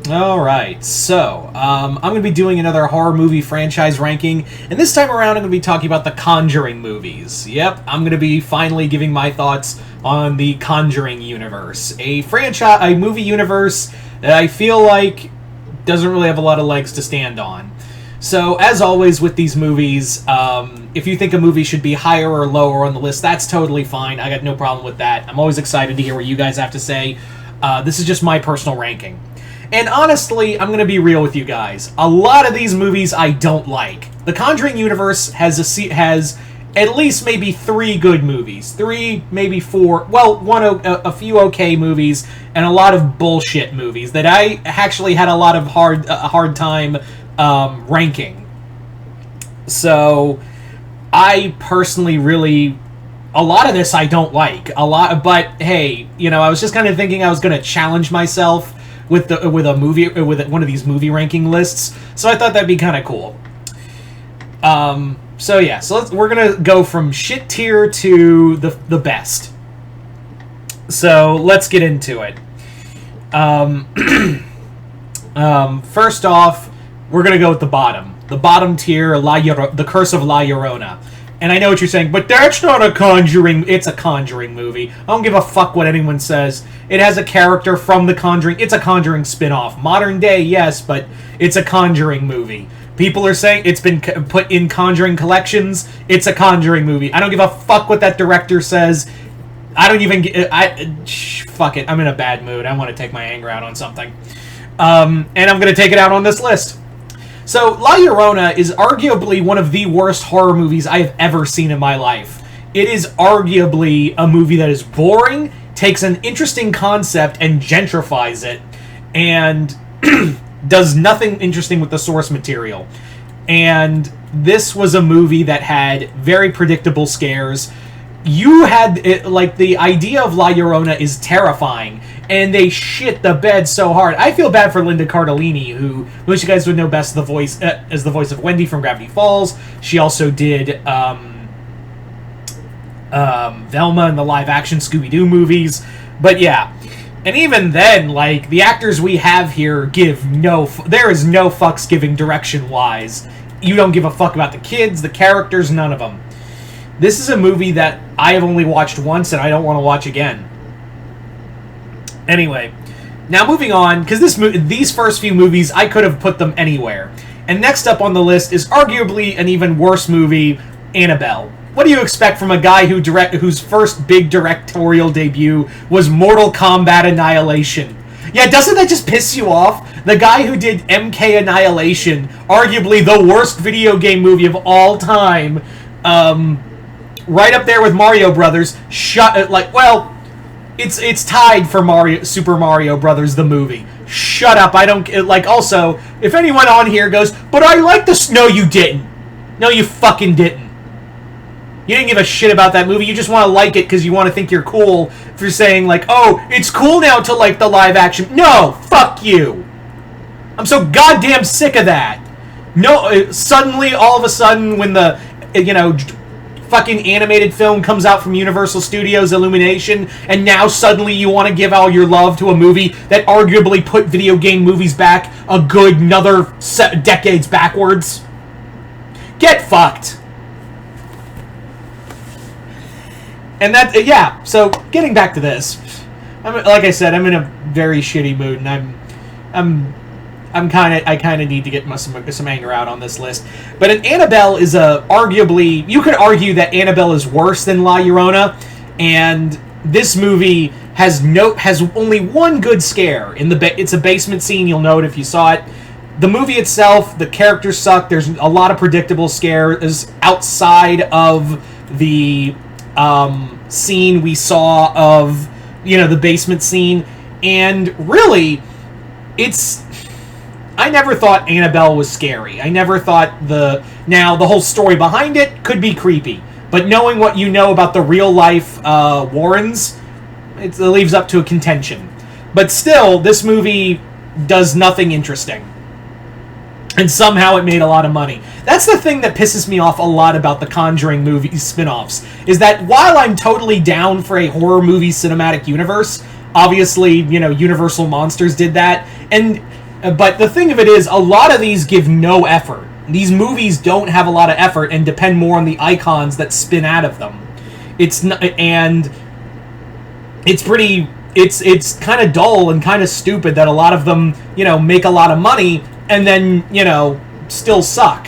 Alright, so, I'm going to be doing another horror movie franchise ranking, and this time around I'm going to be talking about the Conjuring movies. Yep, I'm going to be finally giving my thoughts on the Conjuring universe. A movie universe that I feel like doesn't really have a lot of legs to stand on. So, as always with these movies, if you think a movie should be higher or lower on the list, that's totally fine. I got no problem with that. I'm always excited to hear what you guys have to say. This is just my personal ranking. And honestly, I'm going to be real with you guys. A lot of these movies I don't like. The Conjuring universe has at least maybe 3 good movies. 3, maybe 4. Well, a few okay movies, and a lot of bullshit movies that I actually had a lot of hard time ranking. So, I personally really... A lot of this I don't like. But hey, I was just kind of thinking I was going to challenge myself with one of these movie ranking lists, so I thought that'd be kind of cool. So we're gonna go from shit tier to the best. So let's get into it. First off, we're gonna go with the bottom tier, The Curse of La Llorona. And I know what you're saying, but that's not a Conjuring... It's a Conjuring movie. I don't give a fuck what anyone says. It has a character from The Conjuring. It's a Conjuring spin-off. Modern day, yes, but it's a Conjuring movie. People are saying it's been put in Conjuring collections. It's a Conjuring movie. I don't give a fuck what that director says. I don't even... fuck it. I'm in a bad mood. I want to take my anger out on something. And I'm going to take it out on this list. So, La Llorona is arguably one of the worst horror movies I have ever seen in my life. It is arguably a movie that is boring, takes an interesting concept and gentrifies it, and does nothing interesting with the source material. And this was a movie that had very predictable scares. The idea of La Llorona is terrifying, and they shit the bed so hard. I feel bad for Linda Cardellini, who most of you guys would know best as the voice of Wendy from Gravity Falls. She also did Velma in the live-action Scooby-Doo movies. But yeah, and even then, the actors we have here there is no fucks giving direction-wise. You don't give a fuck about the kids, the characters, none of them. This is a movie that I have only watched once and I don't want to watch again. Anyway, now moving on, because these first few movies, I could have put them anywhere. And next up on the list is arguably an even worse movie, Annabelle. What do you expect from a guy whose first big directorial debut was Mortal Kombat Annihilation? Yeah, doesn't that just piss you off? The guy who did MK Annihilation, arguably the worst video game movie of all time, right up there with Mario Brothers, it's tied for Super Mario Brothers, the movie. Shut up, I don't... also, if anyone on here goes, but I like this... No, you didn't. No, you fucking didn't. You didn't give a shit about that movie, you just want to like it because you want to think you're cool for saying, oh, it's cool now to like the live action. No, fuck you. I'm so goddamn sick of that. No, suddenly, all of a sudden, when the, fucking animated film comes out from Universal Studios Illumination, and now suddenly you want to give all your love to a movie that arguably put video game movies back a good another decades backwards? Get fucked. And so getting back to this, like I said, I'm in a very shitty mood, and I kind of need to get some anger out on this list. But Annabelle is arguably... You could argue that Annabelle is worse than La Llorona, and this movie has only one good scare. It's a basement scene, you'll know it if you saw it. The movie itself, the characters suck, there's a lot of predictable scares outside of the scene we saw of, the basement scene. And really, I never thought Annabelle was scary. I never thought the whole story behind it could be creepy. But knowing what you know about the real-life Warrens, it leaves up to a contention. But still, this movie does nothing interesting. And somehow it made a lot of money. That's the thing that pisses me off a lot about the Conjuring movie spin-offs, is that while I'm totally down for a horror movie cinematic universe, obviously, Universal Monsters did that, and But the thing of it is, a lot of these give no effort. These movies don't have a lot of effort and depend more on the icons that spin out of them. It's kind of dull and kind of stupid that a lot of them, make a lot of money and then, still suck.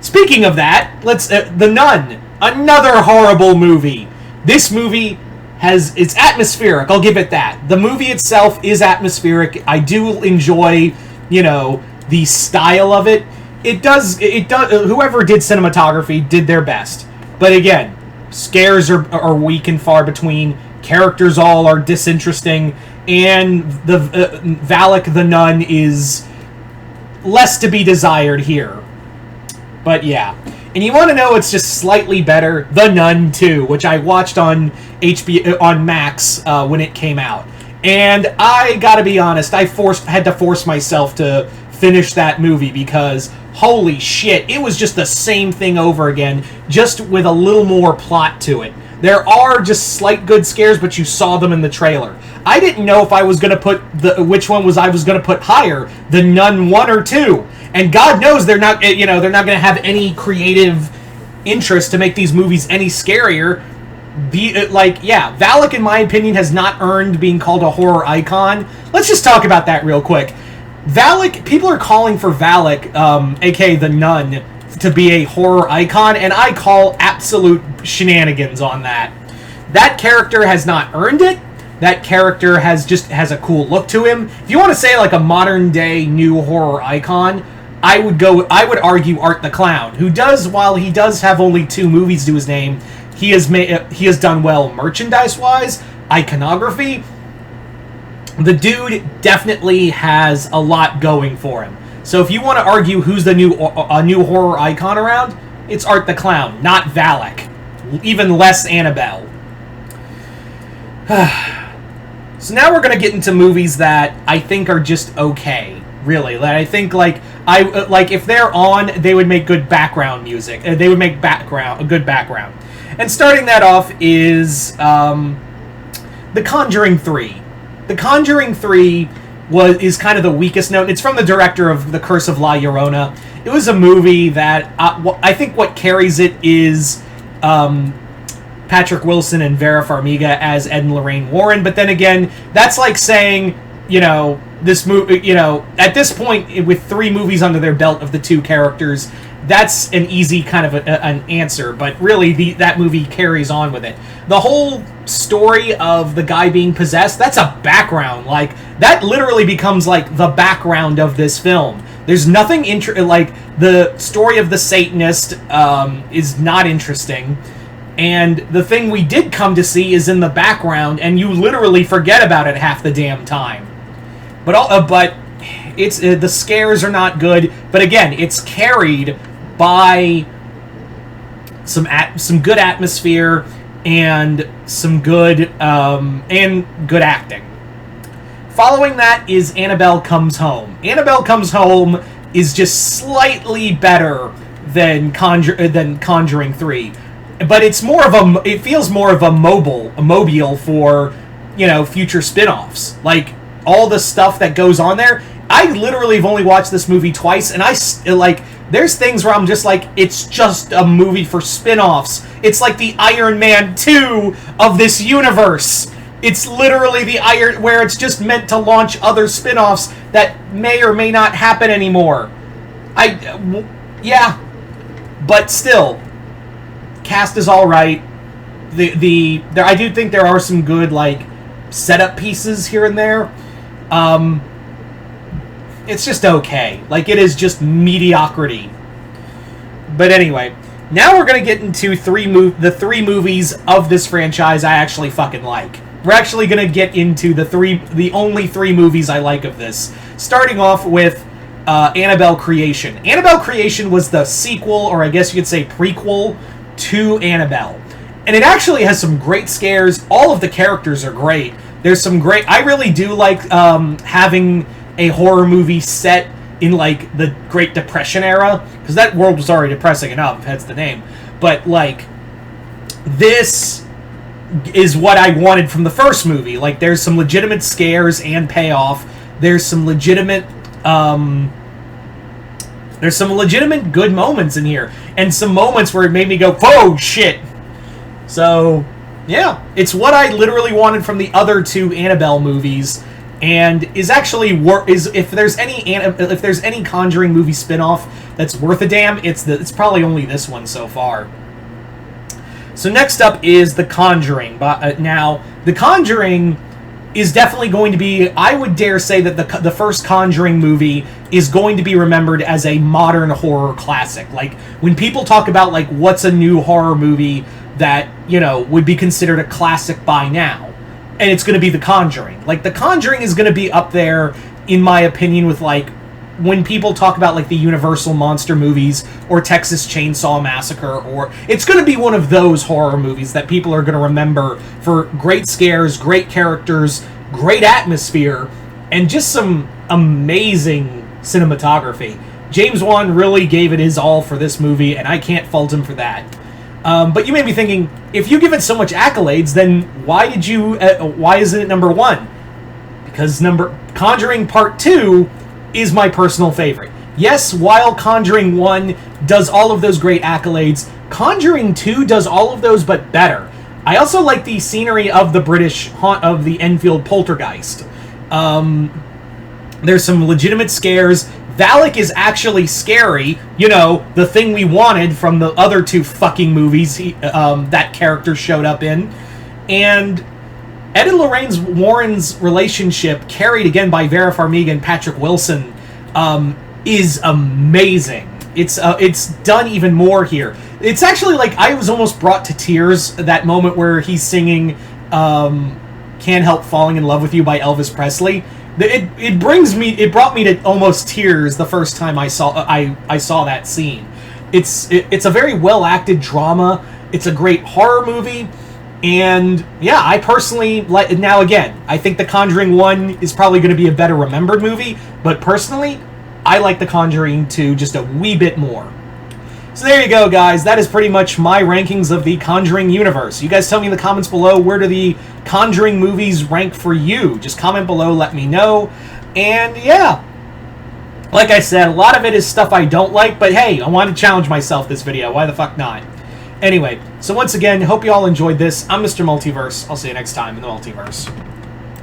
Speaking of that, The Nun, another horrible movie. This movie it's atmospheric, I'll give it that. The movie itself is atmospheric. I do enjoy, the style of it. It does, whoever did cinematography did their best. But again, scares are weak and far between. Characters all are disinteresting, and the Valak the Nun is less to be desired here. But yeah. And you want to know it's just slightly better? The Nun 2, which I watched on on Max when it came out. And I gotta be honest, I had to force myself to finish that movie because holy shit, it was just the same thing over again, just with a little more plot to it. There are just slight good scares, but you saw them in the trailer. I didn't know if I was going to put which one I was going to put higher, The Nun 1 or 2. And God knows they're not going to have any creative interest to make these movies any scarier. Valak, in my opinion, has not earned being called a horror icon. Let's just talk about that real quick. Valak, people are calling for Valak, aka The Nun, to be a horror icon, and I call absolute shenanigans on that. That character has not earned it. That character has a cool look to him. If you want to say like a modern day new horror icon, I would argue Art the Clown, who while he does have only 2 movies to his name, he has done well merchandise wise, iconography. The dude definitely has a lot going for him. So if you want to argue who's the new horror icon around, it's Art the Clown, not Valak. Even less Annabelle. So now we're going to get into movies that I think are just okay, really. That I think if they're on, they would make good background music. They would make a good background. And starting that off is The Conjuring 3. The Conjuring 3 is kind of the weakest note. It's from the director of The Curse of La Llorona. It was a movie that I think what carries it is Patrick Wilson and Vera Farmiga as Ed and Lorraine Warren. But then again, that's like saying, this movie, at this point with 3 movies under their belt of the 2 characters, that's an easy kind of an answer. But really, that movie carries on with it. The whole story of the guy being possessed, that's a background. Like, that literally becomes like the background of this film. There's nothing like the story of the Satanist is not interesting, and the thing we did come to see is in the background, and you literally forget about it half the damn time. But it's the scares are not good. But again, it's carried by some good atmosphere and some good acting. Following that is Annabelle Comes Home. Annabelle Comes Home is just slightly better than Conjuring 3, but it feels more of a mobile for future spin-offs. Like all the stuff that goes on there. I literally have only watched this movie twice, and there's things where I'm just like, it's just a movie for spin-offs. It's like the Iron Man 2 of this universe. It's literally where it's just meant to launch other spin-offs that may or may not happen anymore. But still, cast is all right. I do think there are some good setup pieces here and there. It's just okay. It is just mediocrity. But anyway, now we're gonna get into the 3 movies of this franchise I actually fucking like. We're actually gonna get into the only 3 movies I like of this. Starting off with Annabelle Creation. Annabelle Creation was the sequel, or I guess you could say prequel, to Annabelle. And it actually has some great scares. All of the characters are great. There's some great... I really do like having a horror movie set in the Great Depression era, because that world was already depressing enough, hence the name. But this is what I wanted from the first movie. There's some legitimate scares and payoff. There's some legitimate good moments in here, and some moments where it made me go, "Whoa, shit!" So, yeah, it's what I literally wanted from the other two Annabelle movies, and is actually if there's any Conjuring movie spinoff that's worth a damn, it's probably only this one so far. So next up is The Conjuring. Now, The Conjuring is definitely going to be, I would dare say that the first Conjuring movie is going to be remembered as a modern horror classic. Like, when people talk about, like, what's a new horror movie that, you know, would be considered a classic by now, and it's going to be The Conjuring. Like, The Conjuring is going to be up there, in my opinion, with, like, when people talk about, like, the Universal monster movies or Texas Chainsaw Massacre, or it's going to be one of those horror movies that people are going to remember for great scares, great characters, great atmosphere, and just some amazing cinematography. James Wan really gave it his all for this movie, and I can't fault him for that. But you may be thinking, if you give it so much accolades, then why isn't it number one? Because Conjuring Part 2 is my personal favorite. Yes, while Conjuring 1 does all of those great accolades, Conjuring 2 does all of those but better. I also like the scenery of the British haunt of the Enfield poltergeist. There's some legitimate scares. Valak is actually scary. You know, the thing we wanted from the other two fucking movies that character showed up in. And Ed and Lorraine Warren's relationship, carried again by Vera Farmiga and Patrick Wilson, is amazing. It's done even more here. It's actually like I was almost brought to tears that moment where he's singing "Can't Help Falling in Love with You" by Elvis Presley. It brought me to almost tears the first time I saw that scene. It's a very well acted drama. It's a great horror movie. And yeah, I personally like. Now again, I think The Conjuring 1 is probably going to be a better remembered movie, but personally, I like The Conjuring 2 just a wee bit more. So there you go, guys. That is pretty much my rankings of the Conjuring universe. You guys tell me in the comments below, where do the Conjuring movies rank for you? Just comment below, let me know. And yeah, like I said, a lot of it is stuff I don't like, but hey, I want to challenge myself this video. Why the fuck not? Anyway, so once again, hope you all enjoyed this. I'm Mr. Multiverse. I'll see you next time in the Multiverse.